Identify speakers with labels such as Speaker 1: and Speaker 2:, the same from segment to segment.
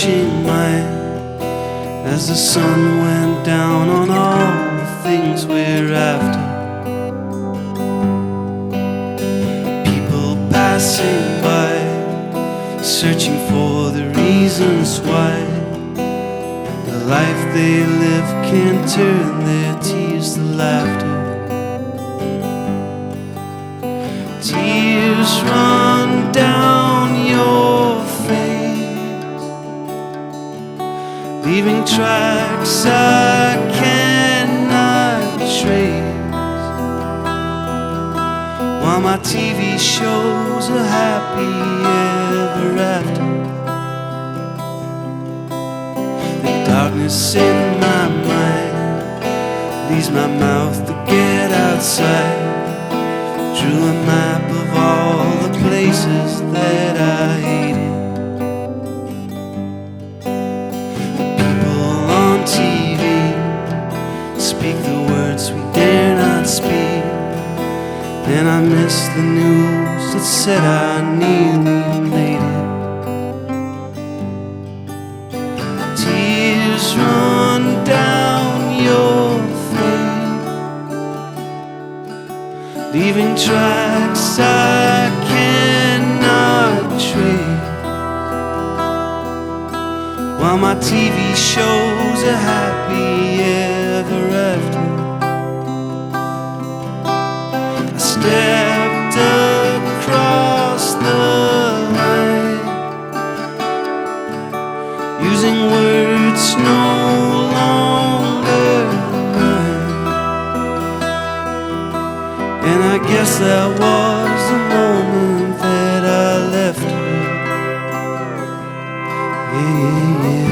Speaker 1: searching mind as the sun went down on all the things we're after. People passing by, searching for the reasons why the life they live can turn their tears to laughter. Tears run down your face, leaving tracks I cannot trace, while my TV shows a happy ever after. The darkness in my mind leaves my mouth to get outside. Drew a map of all the places that I hated. The people on TV speak the words we dare not speak, and I miss the news that said I nearly made it. Tears run down your face, leaving tracks I cannot trace, while my TV shows a happy ever after. I stepped across the line, using words no longer mine, and I guess that was the moment that I left her. Yeah, yeah, yeah.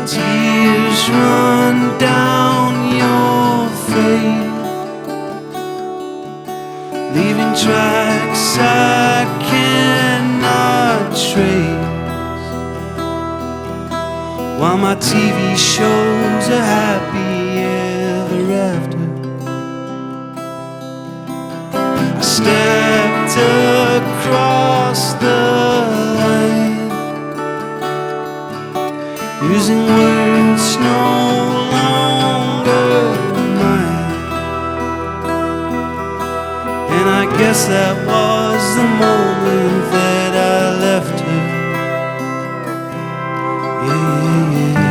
Speaker 1: Tears run down your face, leaving tracks I cannot trace, while my TV shows a happy ever after. I stepped across the line, using words no longer mine, and I guess that was the moment that I left her. Yeah, yeah, yeah.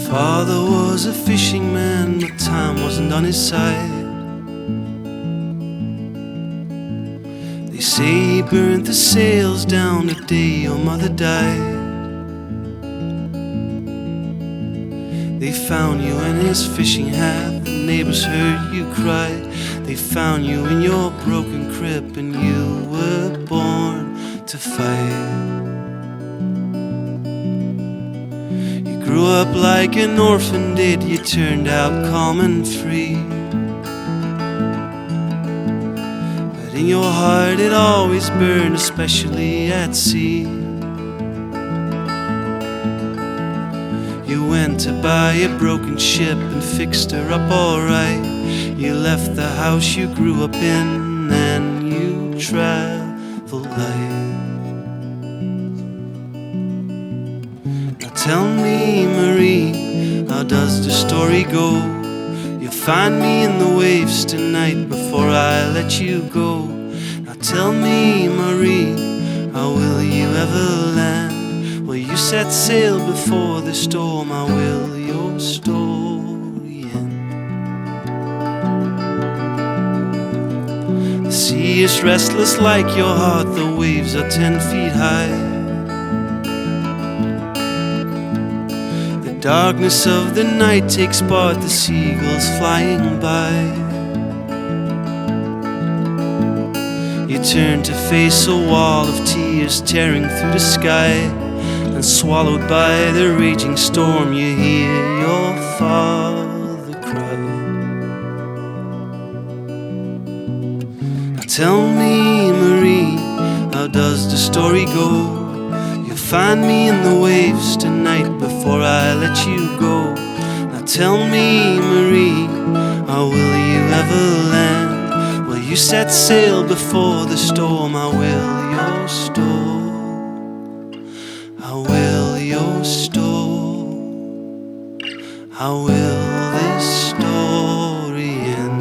Speaker 1: Father was a fishing man, but time wasn't on his side. They say he burnt the sails down the day your mother died. They found you in his fishing hat, the neighbors heard you cry. They found you in your broken crib, and you were born to fight. Grew up like an orphan did, you turned out calm and free, but in your heart it always burned, especially at sea. You went to buy a broken ship and fixed her up alright. You left the house you grew up in and you traveled light. Tell me, Marie, how does the story go? You'll find me in the waves tonight before I let you go. Now tell me, Marie, how will you ever land? Will you set sail before the storm? How will your story end? The sea is restless like your heart, the waves are 10 feet high. Darkness of the night takes part, the seagulls flying by. you turn to face a wall of tears tearing through the sky, and swallowed by the raging storm you hear your father cry. Now tell me, Marie, how does the story go? You'll find me in the waves tonight before I let you go. Now tell me, Marie, how will you ever land? Will you set sail before the storm? How will your storm? How will your storm? How will this story end?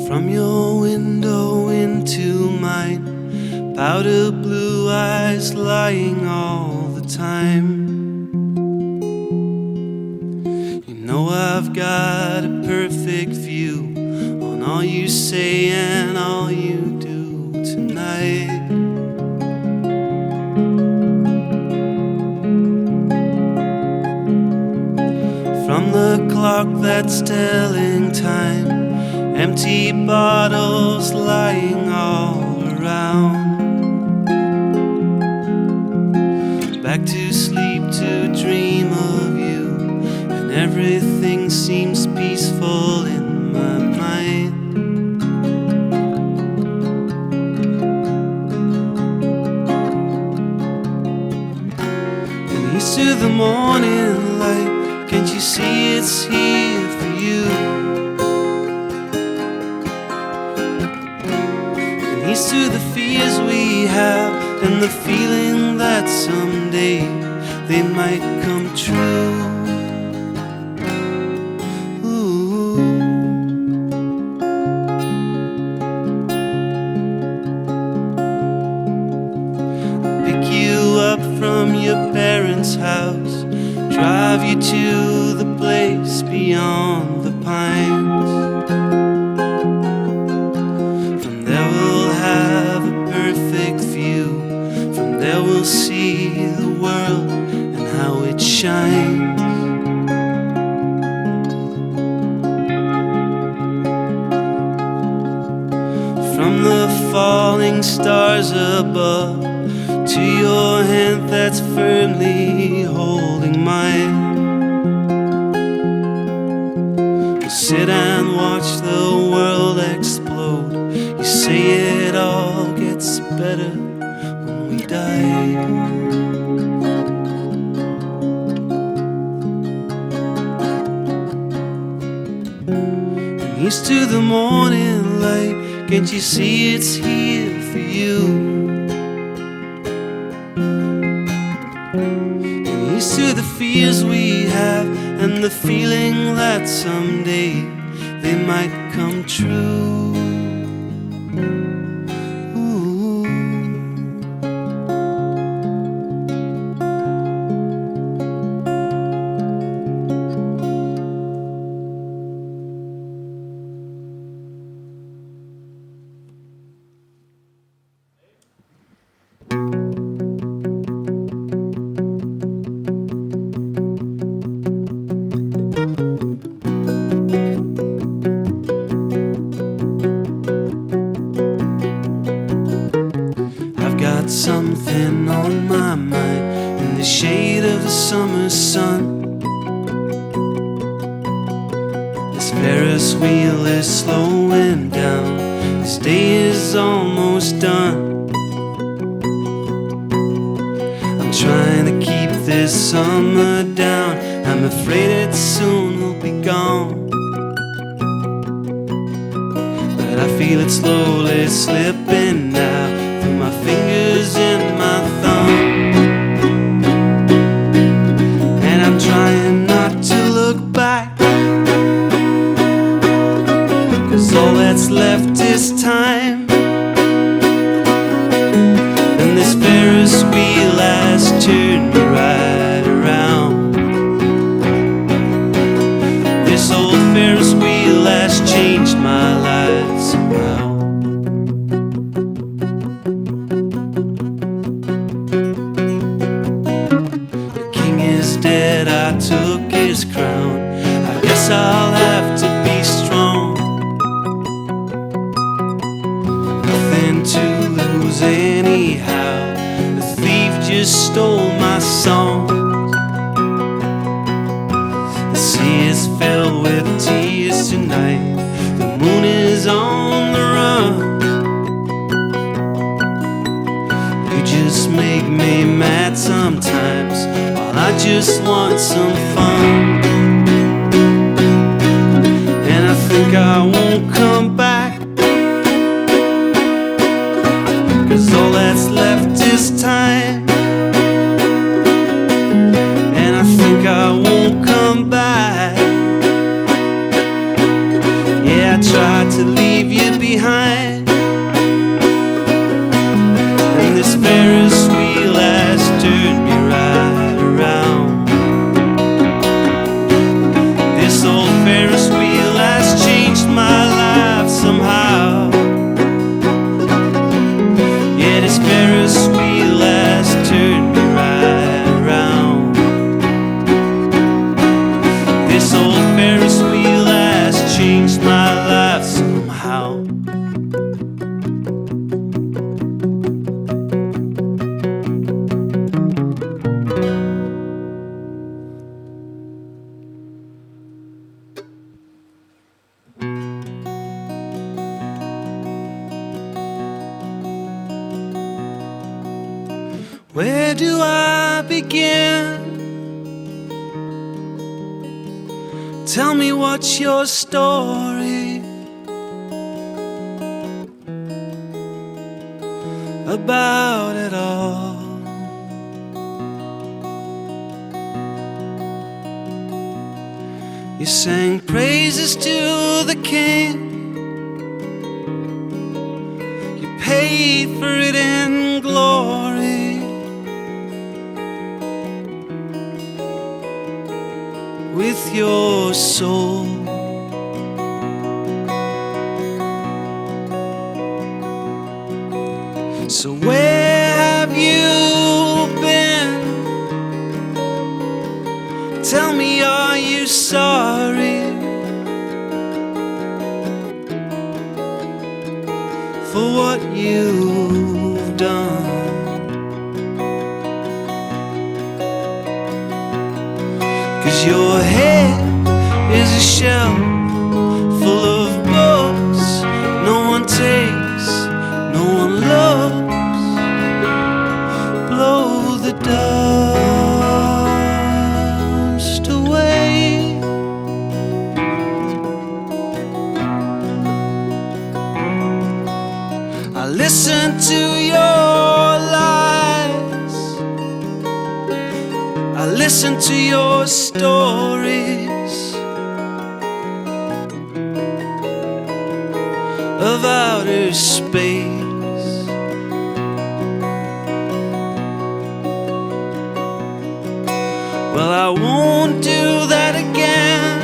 Speaker 1: From your window into mine, powder blue eyes lying all the time. You know I've got a perfect view on all you say and all you do tonight. From the clock that's telling time, empty bottles lying all around. Back to sleep to dream of you, and everything seems peaceful in my mind. And east to the morning light, can't you see it's here for you? East to the fears we have, and the feeling that someday they might come true. Ooh. I'll pick you up from your parents' house, drive you to the place beyond the pines. There we'll see the world and how it shines. From the falling stars above to your hand that's firmly holding mine, we'll sit and watch the world explode. You say it all gets better when we die. And east to the morning light, can't you see it's here for you? And east to the fears we have, and the feeling that someday they might come true. Something on my mind in the shade of the summer sun. This Ferris wheel is slowing down. This day is almost done. I'm trying to keep this summer down. I'm afraid it soon will be gone. But I feel it slowly slipping now through my fingers and my thumb. And I'm trying not to look back, 'cause all that's left is time. And this Ferris wheel has turned me right around. This old Ferris Ferris wheel has changed my life somehow. The king is dead, I took his crown. I guess I'll have to be strong. Nothing to lose anyhow. The thief just stole my song. The sea is filled with tears tonight. The moon is on the run. You just make me mad sometimes, while I just want some fun. And I think I won't come back, 'cause all that's left is time. And I think I won't come back. Yeah, I tried to leave you behind, and this Ferris wheel has turned me right around. This old Ferris wheel has changed my life somehow. Yeah, this Ferris wheel has turned me right around. This old Ferris wheel has changed my life somehow. Where do I begin? Tell me what's your story about it all. You sang praises to the king. You paid for it in glory. With your soul. So where have you been? Tell me, are you sorry for what you've done? 'Cause your head is a shell full of books no one takes, no one loves. Blow the dust away. I listen to your lies, I listen to your stories of outer space. Well, I won't do that again.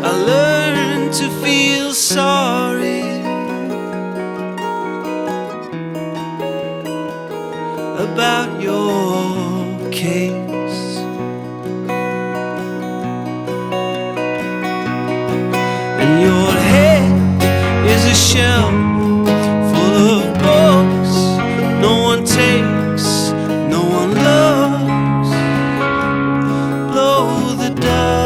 Speaker 1: I learned to feel sorry about your case. And your head is a shell full of books no one takes, no one loves. Blow the dust